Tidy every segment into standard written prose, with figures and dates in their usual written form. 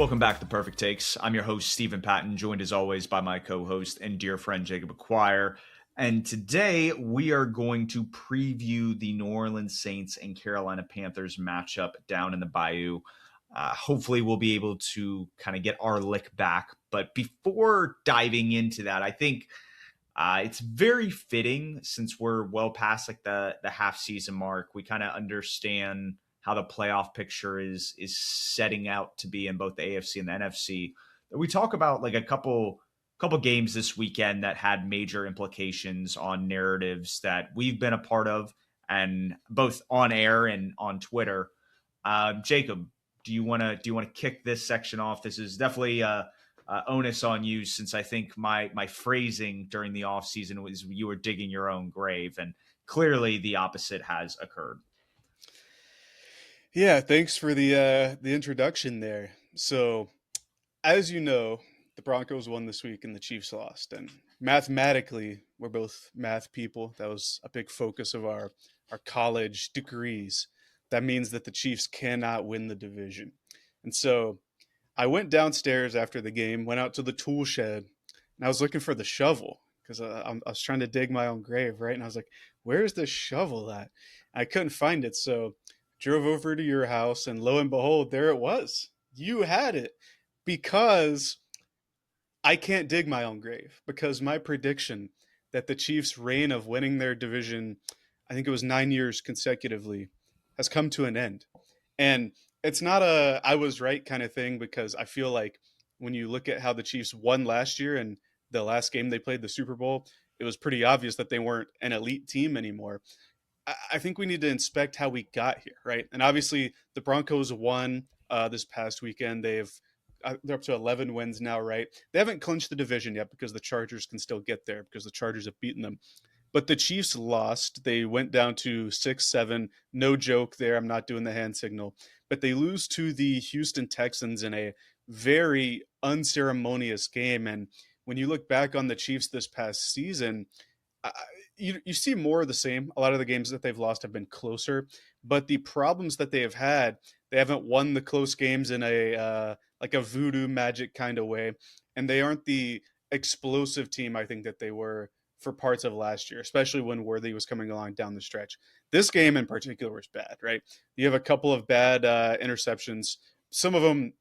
Welcome back to Purrfect Takes. I'm your host, Stephen Patton, joined as always by my co-host and dear friend, Jacob Acquire. And today we are going to preview the New Orleans Saints and Carolina Panthers matchup down in the Bayou. Hopefully we'll be able to kind of get our lick back. But before diving into that, I think it's very fitting since we're well past like the half season mark. We kind of understand how the playoff picture is setting out to be in both the AFC and the NFC. We talk about like a couple games this weekend that had major implications on narratives that we've been a part of, and both on air and on Twitter. Jacob, do you want to kick this section off? This is definitely onus on you, since I think my phrasing during the offseason was you were digging your own grave, and clearly the opposite has occurred. Yeah, thanks for the introduction there. So, as you know, the Broncos won this week and the Chiefs lost. And mathematically, we're both math people. That was a big focus of our college degrees. That means that the Chiefs cannot win the division. And so I went downstairs after the game, went out to the tool shed, and I was looking for the shovel because I was trying to dig my own grave, right? And I was like, where's the shovel at? I couldn't find it. So drove over to your house, and lo and behold, there it was. You had it, because I can't dig my own grave, because my prediction that the Chiefs' reign of winning their division, I think it was 9 years consecutively, has come to an end. And it's not a I was right kind of thing, because I feel like when you look at how the Chiefs won last year and the last game they played, the Super Bowl, it was pretty obvious that they weren't an elite team anymore. I think we need to inspect how we got here, right? And obviously, the Broncos won this past weekend. They're up to 11 wins now, right? They haven't clinched the division yet, because the Chargers can still get there, because the Chargers have beaten them. But the Chiefs lost. They went down to 6-7. No joke there. I'm not doing the hand signal. But they lose to the Houston Texans in a very unceremonious game. And when you look back on the Chiefs this past season, you see more of the same. A lot of the games that they've lost have been closer, but the problems that they have had, they haven't won the close games in a like a voodoo magic kind of way, and they aren't the explosive team I think that they were for parts of last year, especially when Worthy was coming along down the stretch. This game in particular was bad, right? You have a couple of bad interceptions. Some of them,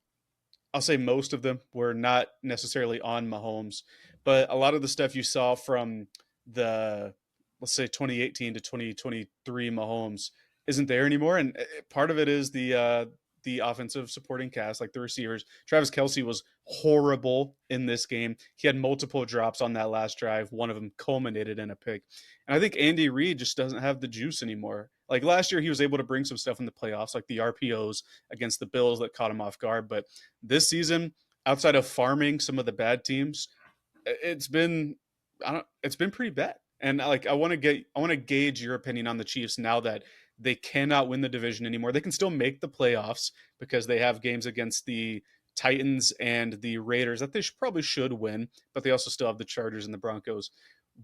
I'll say most of them, were not necessarily on Mahomes, but a lot of the stuff you saw from the, let's say, 2018 to 2023 Mahomes isn't there anymore. And part of it is the offensive supporting cast, like the receivers. Travis Kelce was horrible in this game. He had multiple drops on that last drive. One of them culminated in a pick. And I think Andy Reid just doesn't have the juice anymore. Like last year, he was able to bring some stuff in the playoffs, like the RPOs against the Bills that caught him off guard. But this season, outside of farming some of the bad teams, it's been it's been pretty bad. And like I want to gauge your opinion on the Chiefs now that they cannot win the division anymore. They can still make the playoffs because they have games against the Titans and the Raiders that they probably should win, but they also still have the Chargers and the Broncos.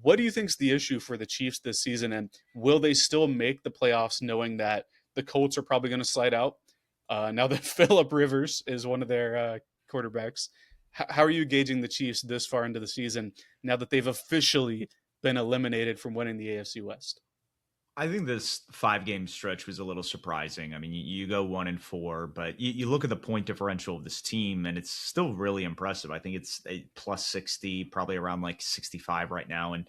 What do you think is the issue for the Chiefs this season, and will they still make the playoffs knowing that the Colts are probably going to slide out now that Phillip Rivers is one of their quarterbacks? How are you gauging the Chiefs this far into the season now that they've officially been eliminated from winning the AFC West? I think this 5-game stretch was a little surprising. I mean, you go 1-4, but you look at the point differential of this team, and it's still really impressive. I think it's a plus 60, probably around like 65 right now. And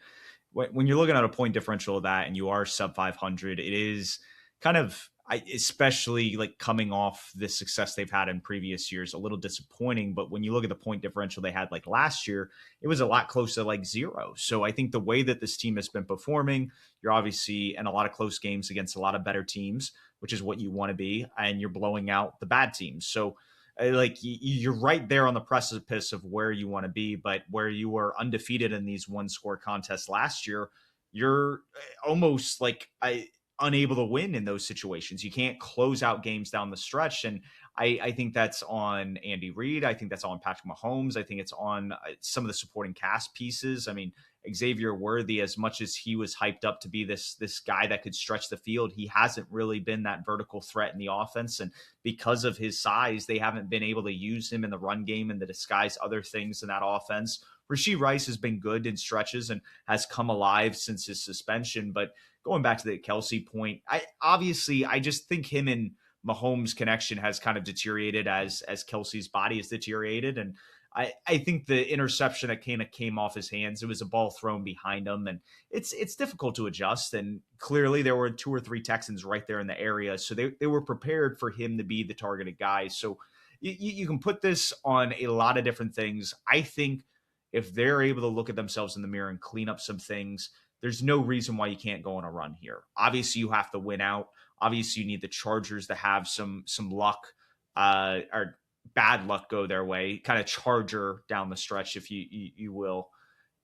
when you're looking at a point differential of that, and you are sub 500, it is kind of, especially like coming off the success they've had in previous years, a little disappointing. But when you look at the point differential they had like last year, it was a lot closer to like 0. So I think the way that this team has been performing, you're obviously in a lot of close games against a lot of better teams, which is what you want to be, and you're blowing out the bad teams. So like you're right there on the precipice of where you want to be, but where you were undefeated in these one score contests last year, you're almost like unable to win in those situations. You can't close out games down the stretch. And I think that's on Andy Reid. I think that's on Patrick Mahomes. I think it's on some of the supporting cast pieces. I mean, Xavier Worthy, as much as he was hyped up to be this guy that could stretch the field, he hasn't really been that vertical threat in the offense. And because of his size, they haven't been able to use him in the run game and to disguise other things in that offense. Rashee Rice has been good in stretches and has come alive since his suspension. But going back to the Kelsey point, I just think him and Mahomes' connection has kind of deteriorated as Kelsey's body has deteriorated. And I think the interception that kind of came off his hands, it was a ball thrown behind him, and it's difficult to adjust. And clearly there were 2 or 3 Texans right there in the area, so they were prepared for him to be the targeted guy. So you can put this on a lot of different things. I think if they're able to look at themselves in the mirror and clean up some things, there's no reason why you can't go on a run here. Obviously, you have to win out. Obviously, you need the Chargers to have some luck, or bad luck go their way, kind of Charger down the stretch, if you will.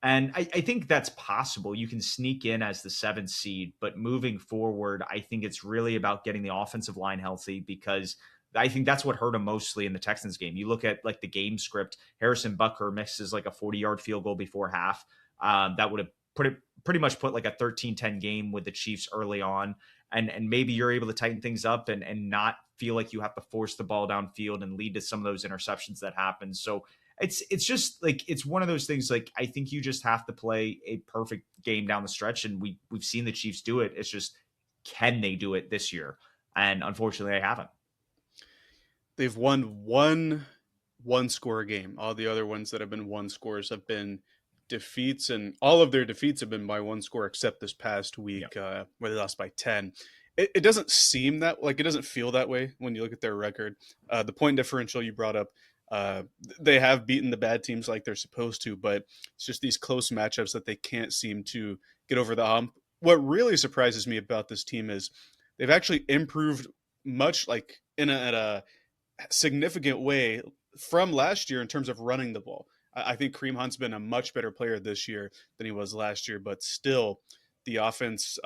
And I think that's possible. You can sneak in as the 7th seed, but moving forward, I think it's really about getting the offensive line healthy, because I think that's what hurt him mostly in the Texans game. You look at like the game script, Harrison Butker misses like a 40-yard field goal before half. That would have pretty much put like a 13-10 game with the Chiefs early on. And maybe you're able to tighten things up and not feel like you have to force the ball downfield and lead to some of those interceptions that happen. So it's just like, it's one of those things. Like, I think you just have to play a perfect game down the stretch, and we've seen the Chiefs do it. It's just, can they do it this year? And unfortunately, they haven't. They've won one score game. All the other ones that have been one scores have been defeats, and all of their defeats have been by one score, except this past week, where they lost by 10. It doesn't seem that, like, it doesn't feel that way when you look at their record. The point differential you brought up, they have beaten the bad teams like they're supposed to, but it's just these close matchups that they can't seem to get over the hump. What really surprises me about this team is they've actually improved much, like in a significant way from last year in terms of running the ball. I think Kareem Hunt's been a much better player this year than he was last year, but still the offense,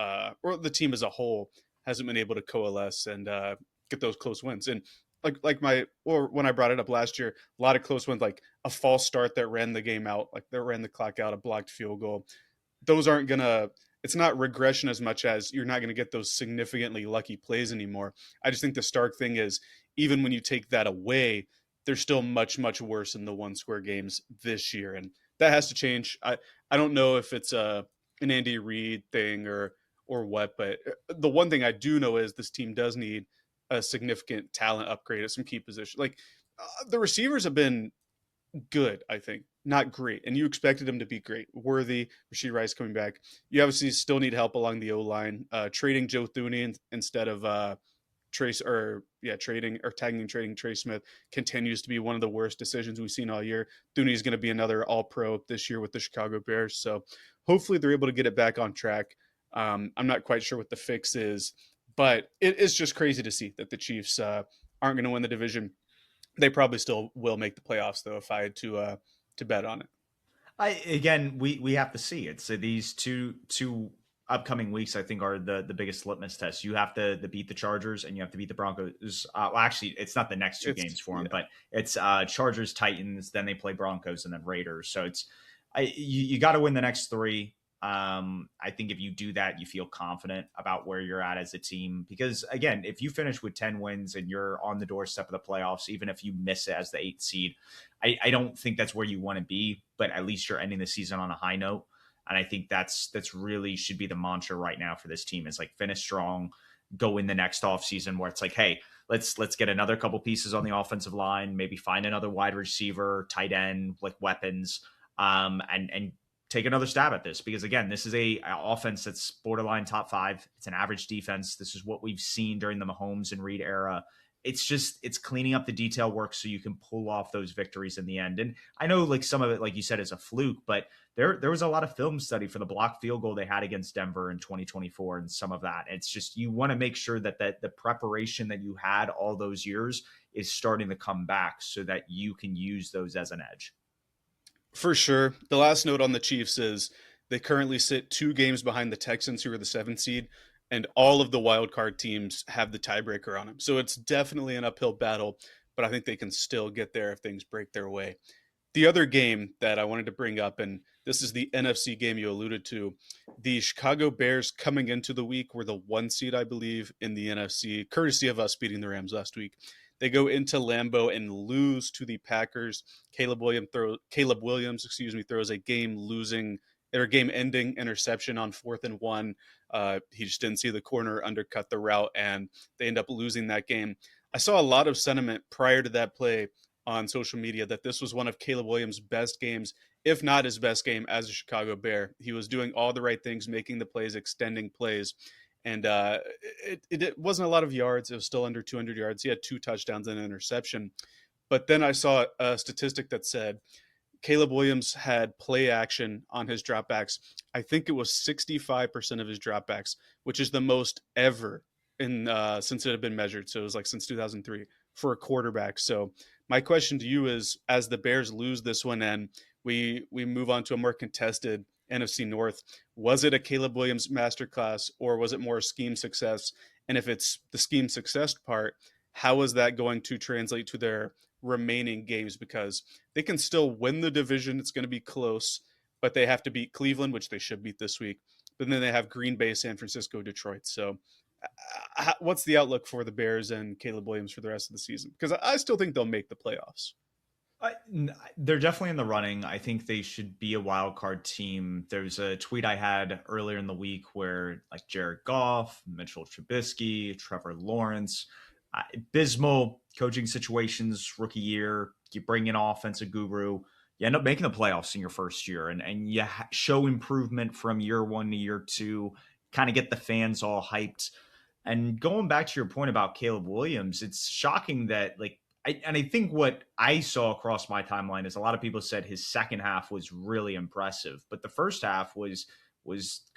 or the team as a whole, hasn't been able to coalesce and get those close wins. And when I brought it up last year, a lot of close wins, like a false start that ran the game out, like that ran the clock out, a blocked field goal. Those aren't gonna. It's not regression as much as you're not going to get those significantly lucky plays anymore. I just think the stark thing is, even when you take that away, they're still much, much worse in the one square games this year. And that has to change. I don't know if it's an Andy Reid thing or what, but the one thing I do know is this team does need a significant talent upgrade at some key positions. Like, the receivers have been good, I think. Not great. And you expected them to be great. Worthy, Rashee Rice coming back. You obviously still need help along the O-line. Trading Joe Thuney instead of trading Trey Smith continues to be one of the worst decisions we've seen all year. Thuney is going to be another All-Pro this year with the Chicago Bears. So hopefully they're able to get it back on track. I'm not quite sure what the fix is, but it is just crazy to see that the Chiefs aren't going to win the division. They probably still will make the playoffs, though, if I had to bet on it. We have to see it. So these two upcoming weeks, I think, are the biggest litmus test. You have to beat the Chargers, and you have to beat the Broncos. Well, actually, it's not the next two games for them, but it's Chargers, Titans, then they play Broncos, and then Raiders. So you got to win the next three. I think if you do that, you feel confident about where you're at as a team. Because again, if you finish with 10 wins and you're on the doorstep of the playoffs, even if you miss it as the 8th seed, I don't think that's where you want to be. But at least you're ending the season on a high note. And I think that's really should be the mantra right now for this team, is like, finish strong, go in the next offseason where it's like, hey, let's get another couple pieces on the offensive line, maybe find another wide receiver, tight end, like weapons, and take another stab at this. Because again, this is a offense that's borderline top 5. It's an average defense. This is what we've seen during the Mahomes and Reid era. It's cleaning up the detail work so you can pull off those victories in the end. And I know, like, some of it, like you said, is a fluke, but there was a lot of film study for the blocked field goal they had against Denver in 2024 and some of that. It's just, you want to make sure that the preparation that you had all those years is starting to come back so that you can use those as an edge. For sure. The last note on the Chiefs is they currently sit 2 games behind the Texans, who are the 7th seed, and all of the wild card teams have the tiebreaker on them. So it's definitely an uphill battle, but I think they can still get there if things break their way. The other game that I wanted to bring up, and This is the NFC game you alluded to. The Chicago Bears coming into the week were the 1 seed, I believe, in the NFC, courtesy of us beating the Rams last week. They go into Lambeau and lose to the Packers. Caleb Williams, throws a game-ending interception on 4th and 1. He just didn't see the corner, undercut the route, and they end up losing that game. I saw a lot of sentiment prior to that play on social media that this was one of Caleb Williams' best games, if not his best game as a Chicago Bear. He was doing all the right things, making the plays, extending plays. And it wasn't a lot of yards. It was still under 200 yards. He had 2 touchdowns and an interception. But then I saw a statistic that said Caleb Williams had play action on his dropbacks. I think it was 65% of his dropbacks, which is the most ever in since it had been measured. So it was like since 2003 for a quarterback. So my question to you is, as the Bears lose this one and we move on to a more contested NFC North, was it a Caleb Williams masterclass or was it more scheme success? And if it's the scheme success part, how is that going to translate to their remaining games? Because they can still win the division. It's going to be close, but they have to beat Cleveland, which they should beat this week. But then they have Green Bay, San Francisco, Detroit. So what's the outlook for the Bears and Caleb Williams for the rest of the season? Because I still think they'll make the playoffs. I, they're definitely in the running. I think they should be a wild card team. There's a tweet I had earlier in the week where like Jared Goff, Mitchell Trubisky, Trevor Lawrence, abysmal coaching situations, rookie year. You bring in offensive guru, you end up making the playoffs in your first year, and you show improvement from year 1 to year 2. Kind of get the fans all hyped. And going back to your point about Caleb Williams, it's shocking that I think what I saw across my timeline is a lot of people said his second half was really impressive, but the first half was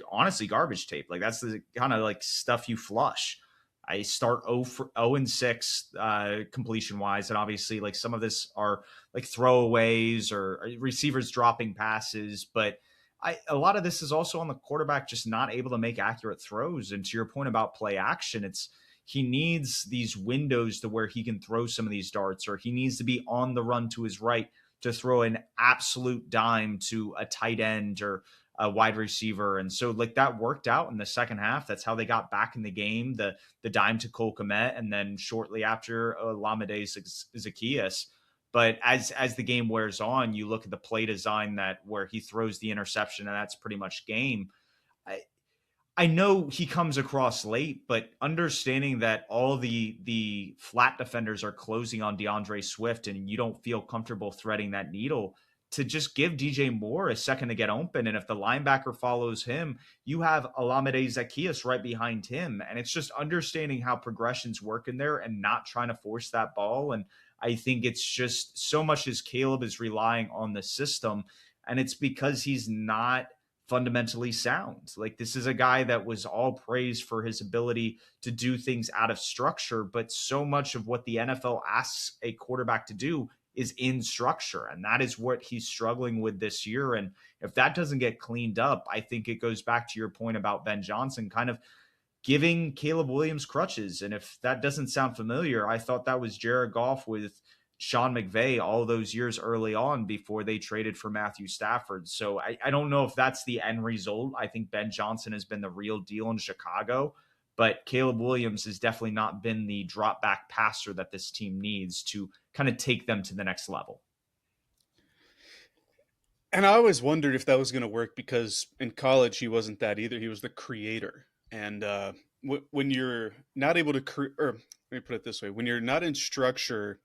honestly garbage tape. Like that's the kind of like stuff you flush. I start 0 and 6 completion wise, and obviously like some of this are like throwaways or receivers dropping passes, but a lot of this is also on the quarterback just not able to make accurate throws. And to your point about play action, he needs these windows to where he can throw some of these darts, or he needs to be on the run to his right to throw an absolute dime to a tight end or a wide receiver. And so like that worked out in the second half. That's how they got back in the game, the dime to Cole Kmet, and then shortly after Olamide Zaccheaus. But as the game wears on, you look at the play design that where he throws the interception, and that's pretty much game. I know he comes across late, but understanding that all the flat defenders are closing on DeAndre Swift, and you don't feel comfortable threading that needle, to just give DJ Moore a second to get open. And if the linebacker follows him, you have Olamide Zaccheaus right behind him. And it's just understanding how progressions work in there and not trying to force that ball. And I think it's just so much as Caleb is relying on the system, and it's because he's not fundamentally sound. Like this is a guy that was all praised for his ability to do things out of structure, but so much of what the NFL asks a quarterback to do is in structure, and that is what he's struggling with this year. And if that doesn't get cleaned up, I think it goes back to your point about Ben Johnson kind of giving Caleb Williams crutches. And if that doesn't sound familiar, I thought that was Jared Goff with Sean McVay all those years early on before they traded for Matthew Stafford. So I don't know if that's the end result. I think Ben Johnson has been the real deal in Chicago, but Caleb Williams has definitely not been the drop back passer that this team needs to kind of take them to the next level. And I always wondered if that was going to work because in college he wasn't that either. He was the creator. And when you're not able to or let me put it this way, when you're not in structure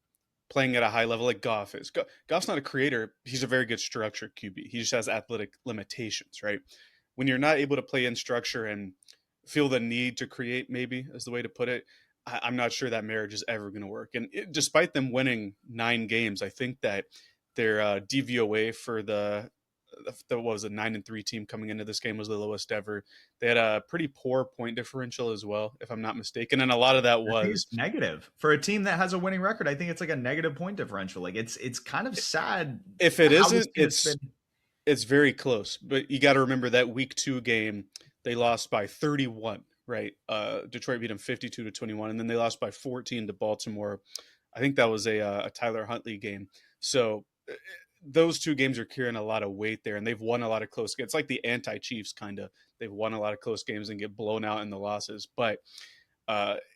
playing at a high level like Goff is. Goff's not a creator. He's a very good structure QB. He just has athletic limitations, right? When you're not able to play in structure and feel the need to create, maybe is the way to put it, I'm not sure that marriage is ever going to work. And despite them winning 9 games, I think that their DVOA for the what was a 9-3 team coming into this game was the lowest ever. They had a pretty poor point differential as well, if I'm not mistaken, and a lot of that was negative for a team that has a winning record. I think it's like a negative point differential. Like it's kind of sad. If it isn't, it's very close. But you got to remember that week 2 game they lost by 31. Right, Detroit beat them 52-21, and then they lost by 14 to Baltimore. I think that was a Tyler Huntley game. So those two games are carrying a lot of weight there, and they've won a lot of close games. It's like the anti-Chiefs kind of. They've won a lot of close games and get blown out in the losses. But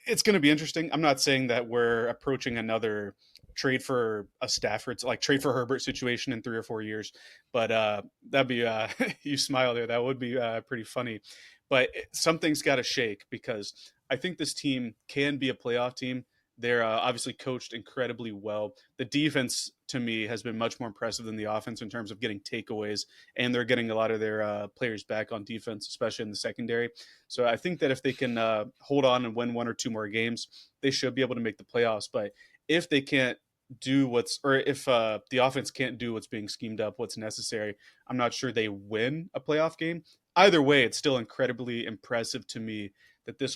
it's going to be interesting. I'm not saying that we're approaching another trade for a Stafford, like trade for Herbert situation in 3 or 4 years, but that'd be you smile there. That would be pretty funny. But something's got to shake because I think this team can be a playoff team. They're obviously coached incredibly well. The defense, to me, has been much more impressive than the offense in terms of getting takeaways, and they're getting a lot of their players back on defense, especially in the secondary. So I think that if they can hold on and win one or two more games, they should be able to make the playoffs. But if they can't or if the offense can't do what's being schemed up, what's necessary, I'm not sure they win a playoff game. Either way, it's still incredibly impressive to me that they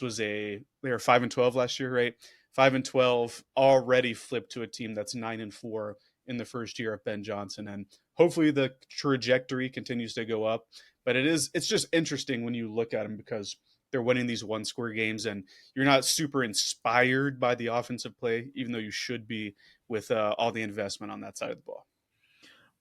were 5-12 last year, right? 5-12 already flipped to a team that's 9-4 in the first year of Ben Johnson, and hopefully the trajectory continues to go up. But it's just interesting when you look at them because they're winning these one score games, and you're not super inspired by the offensive play, even though you should be with all the investment on that side of the ball.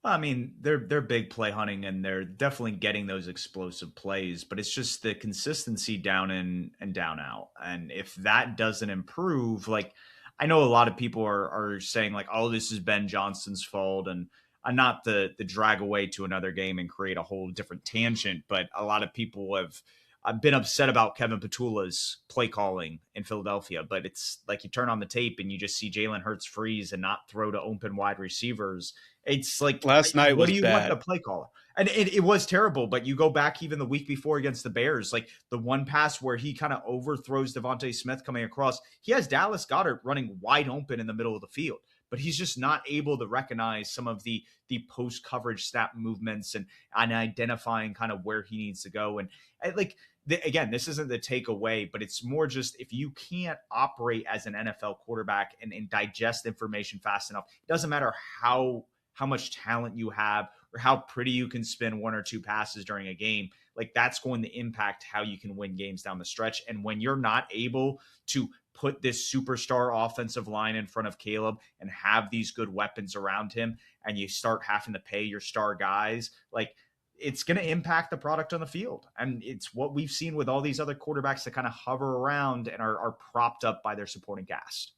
Well, I mean, they're big play hunting and they're definitely getting those explosive plays, but it's just the consistency down in and down out. And if that doesn't improve, like I know a lot of people are saying like, oh, this is Ben Johnson's fault, and I'm not the drag away to another game and create a whole different tangent, but a lot of people have I've been upset about Kevin Petula's play calling in Philadelphia, but it's like you turn on the tape and you just see Jalen Hurts freeze and not throw to open wide receivers. It's like, Last night what was do you want the bad. play caller? And it was terrible, but you go back even the week before against the Bears, like the one pass where he kind of overthrows Devontae Smith coming across. He has Dallas Goedert running wide open in the middle of the field, but he's just not able to recognize some of the post coverage snap movements and identifying kind of where he needs to go. And like again, this isn't the takeaway, but it's more just if you can't operate as an NFL quarterback and digest information fast enough, it doesn't matter how much talent you have or how pretty you can spin one or two passes during a game. Like that's going to impact how you can win games down the stretch. And when you're not able to put this superstar offensive line in front of Caleb and have these good weapons around him, and you start having to pay your star guys, like it's going to impact the product on the field. And it's what we've seen with all these other quarterbacks that kind of hover around and are propped up by their supporting cast.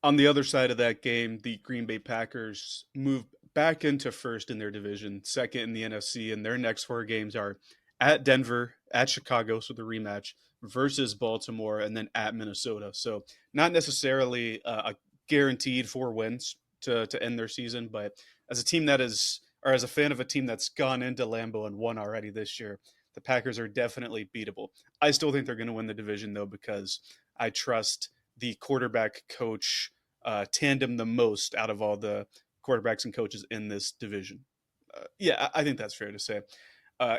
On the other side of that game, the Green Bay Packers moved back into first in their division, second in the NFC, and their next four games are at Denver, at Chicago, so the rematch, versus Baltimore, and then at Minnesota. So not necessarily a guaranteed 4 wins to end their season, but as a team that is, or as a fan of a team that's gone into Lambeau and won already this year, the Packers are definitely beatable. I still think they're going to win the division though because I trust the quarterback coach tandem the most out of all the quarterbacks and coaches in this division. Yeah, I think that's fair to say.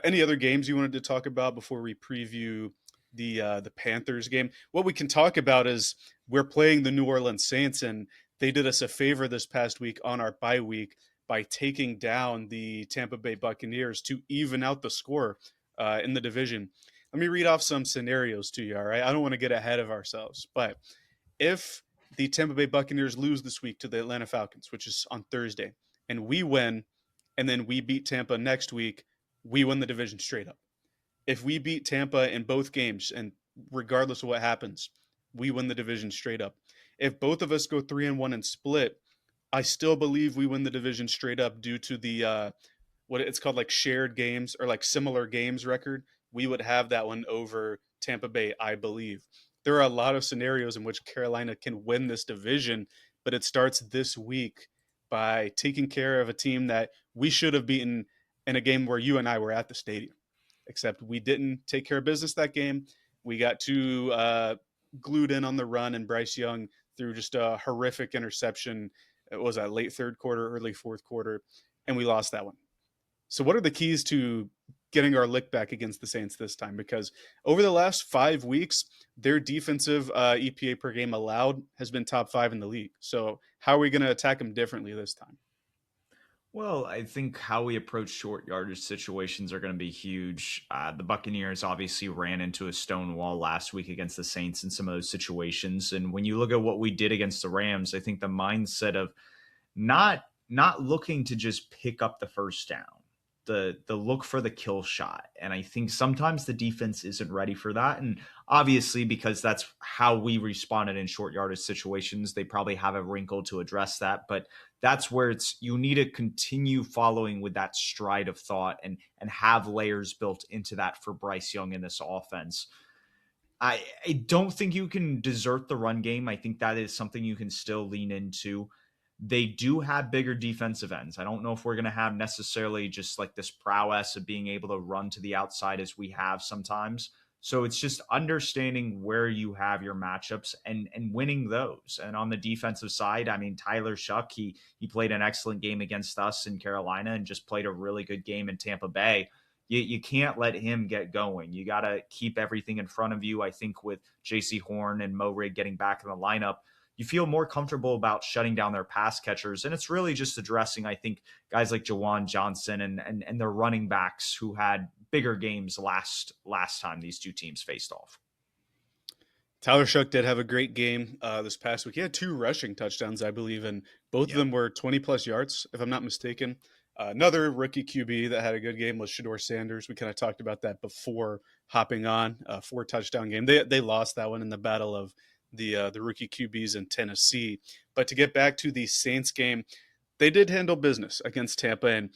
Any other games you wanted to talk about before we preview the Panthers game? What we can talk about is we're playing the New Orleans Saints, and they did us a favor this past week on our bye week by taking down the Tampa Bay Buccaneers to even out the score in the division. Let me read off some scenarios to you, all right? I don't want to get ahead of ourselves, but if the Tampa Bay Buccaneers lose this week to the Atlanta Falcons, which is on Thursday, and we win, and then we beat Tampa next week, we win the division straight up. If we beat Tampa in both games, and regardless of what happens, we win the division straight up. If both of us go 3-1 and split, I still believe we win the division straight up due to the what it's called, like shared games or like similar games record. We would have that one over Tampa Bay, I believe. There are a lot of scenarios in which Carolina can win this division, but it starts this week by taking care of a team that we should have beaten in a game where you and I were at the stadium. Except we didn't take care of business that game. We got too glued in on the run, and Bryce Young threw just a horrific interception. It was a late third quarter, early fourth quarter, and we lost that one. So, what are the keys to getting our lick back against the Saints this time? Because over the last 5 weeks, their defensive EPA per game allowed has been top 5 in the league. So, how are we going to attack them differently this time? Well, I think how we approach short yardage situations are going to be huge. The Buccaneers obviously ran into a stone wall last week against the Saints in some of those situations. And when you look at what we did against the Rams, I think the mindset of not not looking to just pick up the first down, the look for the kill shot. And I think sometimes the defense isn't ready for that. And obviously, because that's how we responded in short yardage situations, they probably have a wrinkle to address that. But that's where it's you need to continue following with that stride of thought and have layers built into that for Bryce Young in this offense. I don't think you can desert the run game. I think that is something you can still lean into. They do have bigger defensive ends. I don't know if we're going to have necessarily just like this prowess of being able to run to the outside as we have sometimes. So it's just understanding where you have your matchups and winning those. And on the defensive side, I mean Tyler Shuck, he played an excellent game against us in Carolina and just played a really good game in Tampa Bay. You can't let him get going. You got to keep everything in front of you. I think with JC Horn and Mo Rig getting back in the lineup, you feel more comfortable about shutting down their pass catchers. And it's really just addressing, I think, guys like Jawan Johnson and their running backs who had bigger games last time these two teams faced off. Tyler Shuck did have a great game this past week. He had 2 rushing touchdowns, I believe, and both of Yeah. them were 20-plus yards, if I'm not mistaken. Another rookie QB that had a good game was Shedeur Sanders. We kind of talked about that before hopping on. 4-touchdown game. They lost that one in the battle of the rookie QBs in Tennessee. But to get back to the Saints game, they did handle business against Tampa, and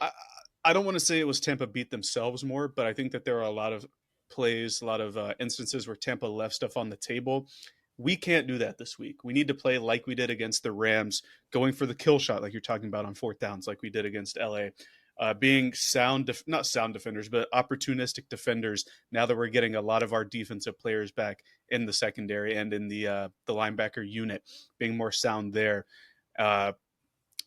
I, I don't want to say it was Tampa beat themselves more, but I think that there are a lot of plays, a lot of instances where Tampa left stuff on the table. We can't do that this week. We need to play like we did against the Rams, going for the kill shot, like you're talking about on 4th downs, like we did against LA. Being not sound defenders, but opportunistic defenders. Now that we're getting a lot of our defensive players back in the secondary and in the linebacker unit, being more sound there. Uh,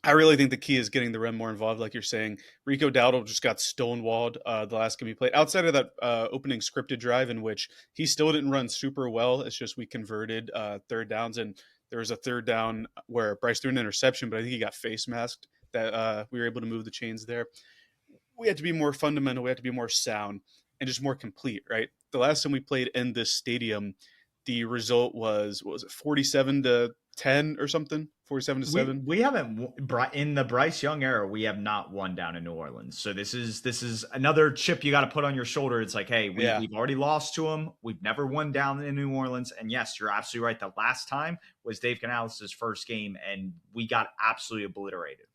I really think the key is getting the run more involved, like you're saying. Rico Dowdle just got stonewalled the last game he played. Outside of that opening scripted drive in which he still didn't run super well, it's just we converted 3rd downs, and there was a 3rd down where Bryce threw an interception, but I think he got face masked that we were able to move the chains there. We had to be more fundamental. We had to be more sound and just more complete, right? The last time we played in this stadium, the result was, what was it, 47-10 or something? 47-7? We haven't in the Bryce Young era. We have not won down in New Orleans. So this is another chip you got to put on your shoulder. It's like, hey, Yeah. we've already lost to them. We've never won down in New Orleans. And yes, you're absolutely right. The last time was Dave Canales' first game, and we got absolutely obliterated.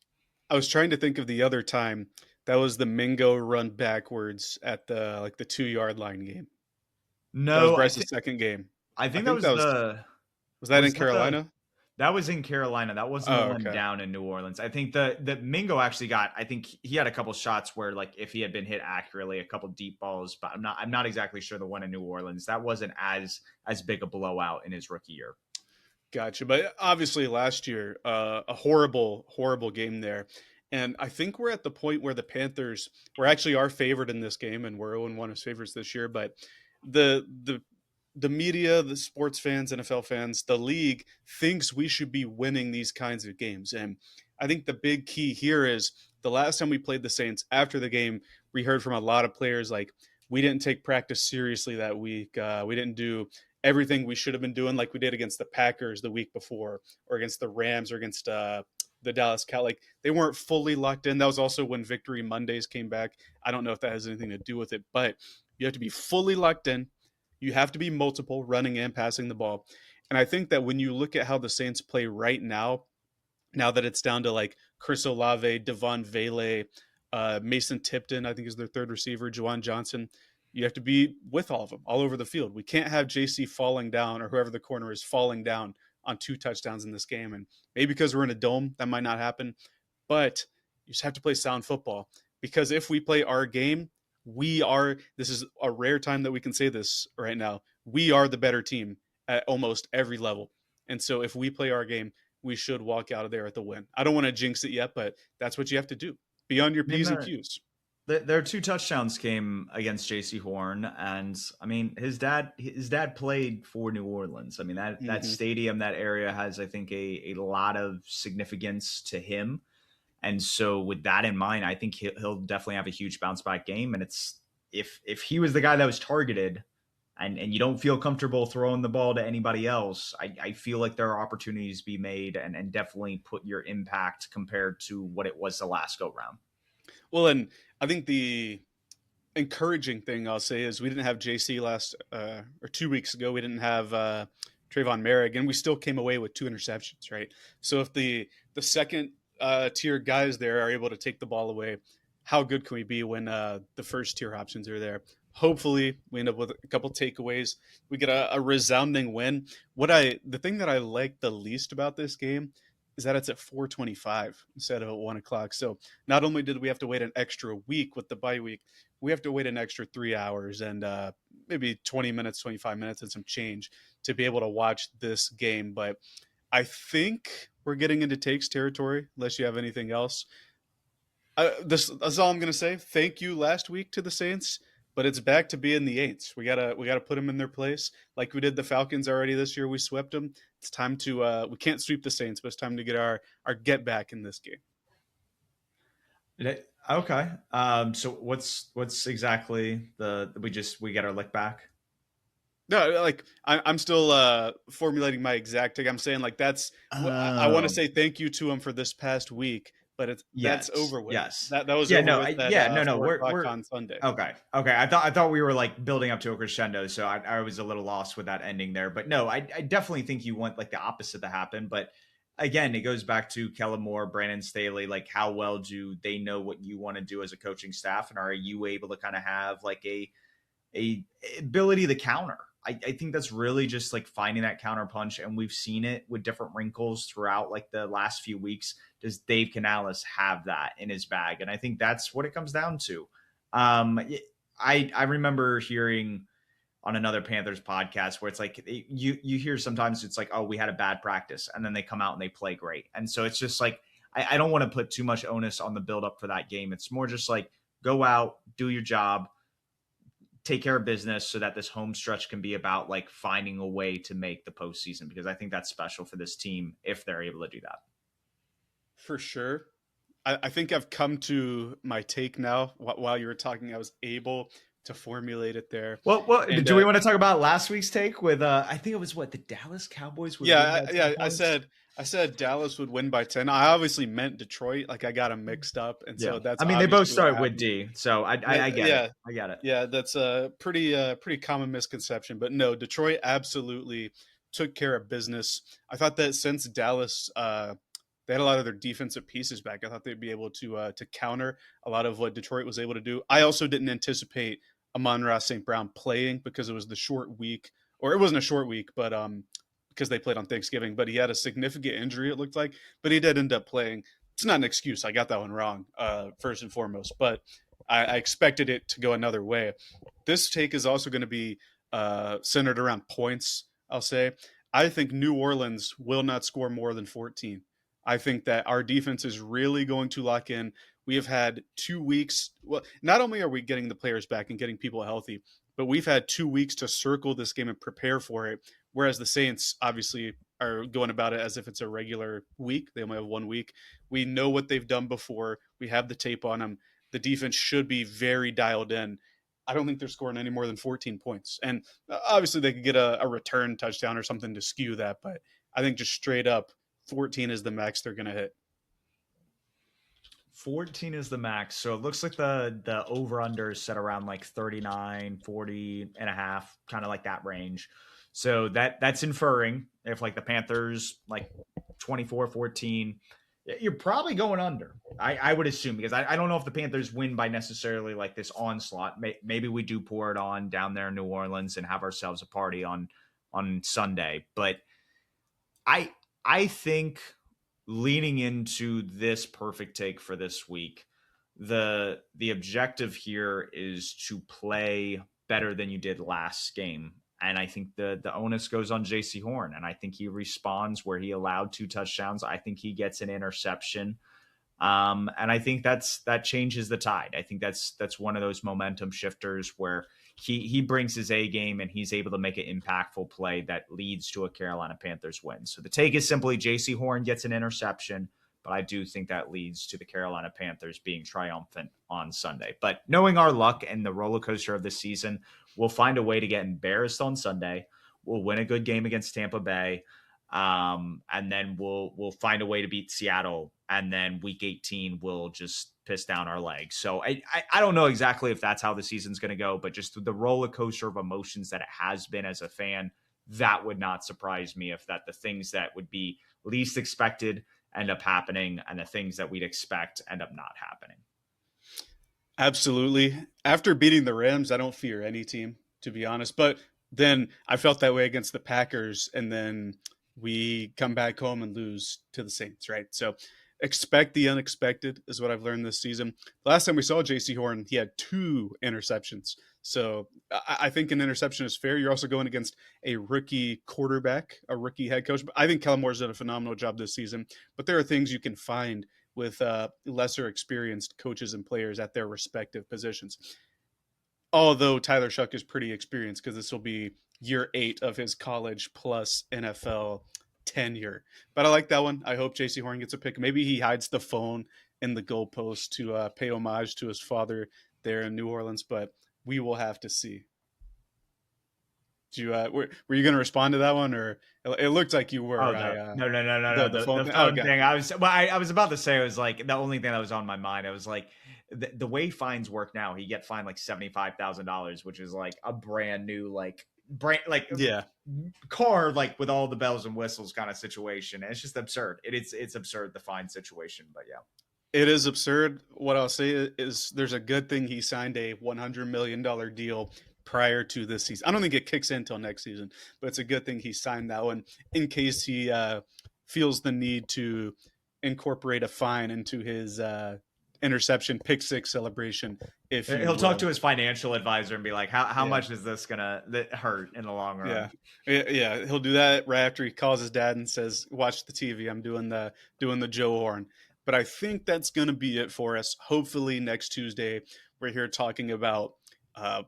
I was trying to think of the other time. That was the Mingo run backwards at the 2-yard line game. That was No, Bryce's second game. I I think that think was was that in that the Carolina? that was in Carolina. That wasn't the Oh, one okay. down in New Orleans. I think the Mingo actually got. I think he had a couple shots where, like, if he had been hit accurately, a couple deep balls. But I'm not exactly sure the one in New Orleans. That wasn't as big a blowout in his rookie year. Gotcha. But obviously last year, a horrible, horrible game there. And I think we're at the point where the Panthers were actually our favorite in this game, and we're 0-1 as favorites this year. But the the the media, the sports fans, NFL fans, the league thinks we should be winning these kinds of games. And I think the big key here is the last time we played the Saints after the game, we heard from a lot of players like, we didn't take practice seriously that week. We didn't do everything we should have been doing like we did against the Packers the week before, or against the Rams, or against the Dallas Cow. Like, they weren't fully locked in. That was also when Victory Mondays came back. I don't know if that has anything to do with it, but you have to be fully locked in. You have to be multiple, running and passing the ball. And I think that when you look at how the Saints play right now that it's down to like Chris Olave, Devon Vele, Mason Tipton, I think is their third receiver, Juwan Johnson, you have to be with all of them all over the field. We can't have JC falling down, or whoever the corner is falling down on 2 touchdowns in this game. And maybe because we're in a dome, that might not happen. But you just have to play sound football, because if we play our game, this is a rare time that we can say this right now, we are the better team at almost every level. And so if we play our game, we should walk out of there at the win. I don't want to jinx it yet, but that's what you have to do. Be on your I mean, P's and Q's. their 2 touchdowns came against J.C. Horn, and I mean his dad played for New Orleans. I mean that Mm-hmm. stadium, that area has, I think, a lot of significance to him. And so with that in mind, I think he'll definitely have a huge bounce back game. And it's if he was the guy that was targeted, and you don't feel comfortable throwing the ball to anybody else, I feel like there are opportunities to be made and definitely put your impact compared to what it was the last go round. Well, and I think the encouraging thing I'll say is we didn't have JC last or 2 weeks ago. We didn't have Trayvon Merrick, and we still came away with 2 interceptions, right? So if the second tier guys there are able to take the ball away, how good can we be when the first tier options are there? Hopefully, we end up with a couple takeaways. We get a resounding win. The thing that I like the least about this game is that it's at 4:25 instead of at 1 o'clock. So not only did we have to wait an extra week with the bye week, we have to wait an extra 3 hours and maybe 20 minutes, 25 minutes, and some change to be able to watch this game. But I think we're getting into takes territory, unless you have anything else. That's all I'm going to say. Thank you last week to the Saints, but it's back to being the Aints. We gotta put them in their place, like we did the Falcons already this year. We swept them. It's time to we can't sweep the Saints, but it's time to get our get back in this game. Okay. So what's exactly the we get our lick back? No, like I'm still formulating my exact take. I'm saying like I want to Oh, say thank you to him for this past week, but that's yes, over with. yes. That was Yeah, over no, with at yeah, no, no. 4 o'clock We're on Sunday. okay. Okay, I thought we were like building up to a crescendo, so I was a little lost with that ending there. But no, I definitely think you want like the opposite to happen. But again, it goes back to Kellen Moore, Brandon Staley. Like, how well do they know what you want to do as a coaching staff, and are you able to kind of have like a ability to counter? I think that's really just like finding that counter punch, and we've seen it with different wrinkles throughout like the last few weeks. Does Dave Canales have that in his bag? And I think that's what it comes down to. Um, I remember hearing on another Panthers podcast where it's like you hear sometimes it's like, oh, we had a bad practice, and then they come out and they play great, and so it's just like I don't want to put too much onus on the build up for that game. It's more just like go out, do your job, take care of business so that this home stretch can be about like finding a way to make the postseason, because I think that's special for this team if they're able to do that. For sure. I think I've come to my take now. While you were talking, I was able to formulate it there. Well, And do we want to talk about last week's take with I think it was what the Dallas Cowboys would win by 10 yeah, points. I said Dallas would win by 10. I obviously meant Detroit. Like I got them mixed up, and Yeah, so that's I mean they both obviously what start with happened. D, so I get it. Yeah, I get it. yeah, that's a pretty common misconception. But no, Detroit absolutely took care of business. I thought that since Dallas they had a lot of their defensive pieces back, I thought they'd be able to counter a lot of what Detroit was able to do. I also didn't anticipate Amon-Ra St. Brown playing because it was the short week, or it wasn't a short week, but because they played on Thanksgiving. But he had a significant injury, it looked like, but he did end up playing. It's not an excuse. I got that one wrong, first and foremost, but I expected it to go another way. This take is also going to be centered around points, I'll say. I think New Orleans will not score more than 14. I think that our defense is really going to lock in. We have had 2 weeks. Well, not only are we getting the players back and getting people healthy, but we've had 2 weeks to circle this game and prepare for it. Whereas the Saints obviously are going about it as if it's a regular week. They only have 1 week. We know what they've done before. We have the tape on them. The defense should be very dialed in. I don't think they're scoring any more than 14 points. And obviously, they could get a return touchdown or something to skew that. But I think just straight up, 14 is the max they're going to hit. 14 is the max. So it looks like the over under is set around like 39, 40 and a half, kind of like that range. So that's inferring if like the Panthers like 24-14, you're probably going under. I would assume, because I don't know if the Panthers win by necessarily like this onslaught. Maybe we do pour it on down there in New Orleans and have ourselves a party on Sunday. But I I think leaning into this perfect take for this week, the objective here is to play better than you did last game. And I think the onus goes on JC Horn. And I think he responds where he allowed 2 touchdowns. I think he gets an interception. And I think that changes the tide. I think that's one of those momentum shifters where he brings his A game and he's able to make an impactful play that leads to a Carolina Panthers win. So the take is simply JC Horn gets an interception, but I do think that leads to the Carolina Panthers being triumphant on Sunday. But knowing our luck and the roller coaster of this season, We'll find a way to get embarrassed on Sunday. We'll win a good game against Tampa Bay. And then we'll find a way to beat Seattle, and then week 18 we'll just piss down our legs. So I don't know exactly if that's how the season's going to go, but just the roller coaster of emotions that it has been as a fan, that would not surprise me if that the things that would be least expected end up happening, and the things that we'd expect end up not happening. Absolutely. After beating the Rams, I don't fear any team, to be honest. But then I felt that way against the Packers, and then we come back home and lose to the Saints, right? So expect the unexpected is what I've learned this season. Last time we saw JC Horn, he had 2 interceptions. So I think an interception is fair. You're also going against a rookie quarterback, a rookie head coach. I think Kellen Moore's done a phenomenal job this season, but there are things you can find with lesser experienced coaches and players at their respective positions. Although Tyler Shuck is pretty experienced because this will be year 8 of his college plus NFL tenure. But I like that one. I hope JC Horn gets a pick. Maybe he hides the phone in the goalpost to pay homage to his father there in New Orleans, but we will have to see. Were you going to respond to that one, or it looked like you Oh were? no. The The phone thing. Oh, phone okay. thing. I was about to say, it was like the only thing that was on my mind. I was like, the way fines work now, he get fined like $75,000, which is like a brand new Yeah, car, like with all the bells and whistles kind of situation. And it's just absurd. It's absurd, the fine situation. But yeah. it is absurd. What I'll say is there's a good thing he signed a $100 million deal prior to this season. I don't think it kicks in until next season, but it's a good thing he signed that one in case he feels the need to incorporate a fine into his interception pick six celebration, if you He'll talk will. to his financial advisor and be like, how Yeah. much is this gonna hurt in the long Yeah. run? Yeah, he'll do that right after he calls his dad and says, "Watch the TV. I'm doing the Joe Horn." But I think that's going to be it for us. Hopefully next Tuesday we're here talking about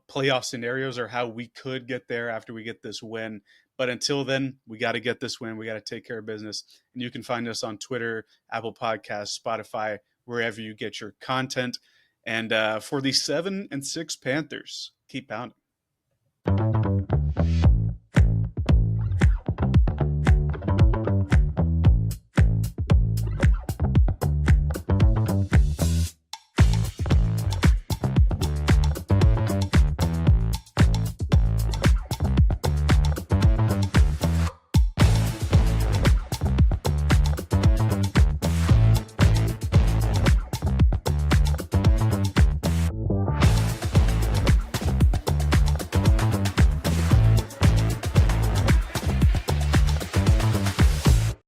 playoff scenarios or how we could get there after we get this win. But until then, we got to get this win. We got to take care of business. And you can find us on Twitter, Apple Podcasts, Spotify, wherever you get your content. And for the 7-6 Panthers, keep pounding.